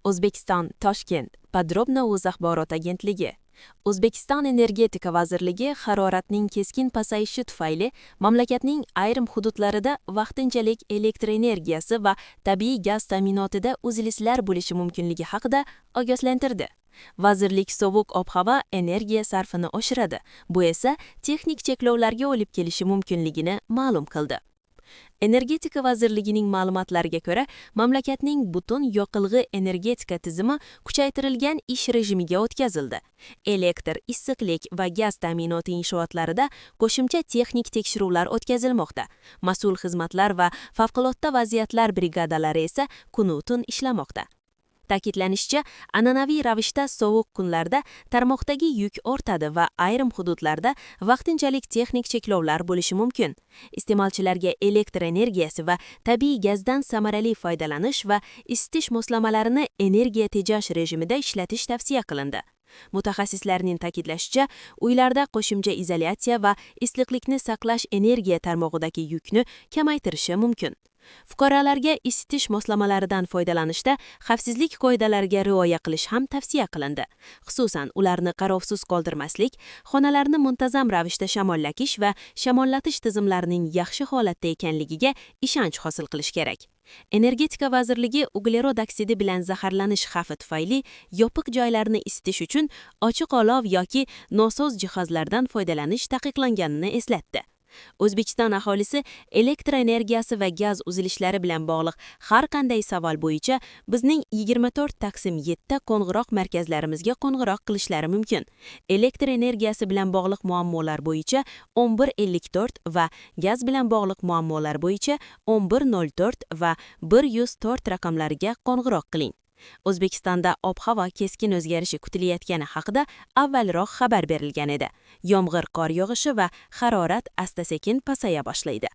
O'zbekiston, Toshkent, Podrobno o'z axborot agentligi. O'zbekiston Energetika vazirligi haroratning keskin pasayishi tufayli mamlakatning ayrim hududlarida vaqtinchalik elektr energiyasi va tabiiy gaz ta'minotida uzilishlar bo'lishi mumkinligi haqida ogohlantirdi. Vazirlik sovuq ob-havo energiya sarfini oshiradi. Bu esa texnik cheklovlarga olib kelishi mumkinligini ma'lum qildi. Energetika vazirligining ma'lumotlariga ko'ra, mamlakatning butun yoqilg'i energetika tizimi kuchaytirilgan ish rejimiga o'tkazildi. Elektr, issiqlik va gaz ta'minoti inshootlarida qo'shimcha texnik tekshiruvlar o'tkazilmoqda. Mas'ul xizmatlar va favqulodda vaziyatlar brigadalari esa kun-u-tun ishlamoqda. Ta'kidlanishicha, an'anaviy ravishda sovuq kunlarda tarmoqdagi yuk ortadi va ayrim hududlarda vaqtinchalik texnik cheklovlar bo'lishi mumkin. Iste'molchilarga elektr energiyasi va tabiiy gazdan samarali foydalanish va isitish moslamalarini energiya tejash rejimida ishlatish tavsiya qilindi. Mutaxassislarning ta'kidlashicha, uylarda qo'shimcha izolyatsiya va issiqlikni saqlash energiya tarmog'idagi yukni kamaytirishi mumkin. Fuqarolarga isitish moslamalaridan foydalanishda xavfsizlik qoidalariga rioya qilish ham tavsiya qilindi. Xususan, ularni qarovsiz qoldirmaslik, xonalarni muntazam ravishda shamollakish va shamollatish tizimlarining yaxshi holatda ekanligiga ishonch hosil qilish kerak. Energetika vazirligi uglerod oksidi bilan zaharlanish xavfi tufayli yopiq joylarni isitish uchun ochiq olov yoki nosoz jihozlardan foydalanish taqiqlanganini eslatdi. O'zbekiston aholisi elektr energiyasi va gaz uzilishlari bilan bog'liq har qanday savol bo'yicha bizning 24/7 qo'ng'iroq markazlarimizga qo'ng'iroq qilishlari mumkin. Elektr energiyasi bilan bog'liq muammolar bo'yicha 1154 va gaz bilan bog'liq muammolar bo'yicha 1104 va 104 raqamlariga qo'ng'iroq qiling. O'zbekistonda ob-havo keskin o'zgarishi kutilayotgani haqida avvalroq xabar berilgan edi. Yomg'ir, qor yog'ishi va harorat asta-sekin pasaya boshlaydi.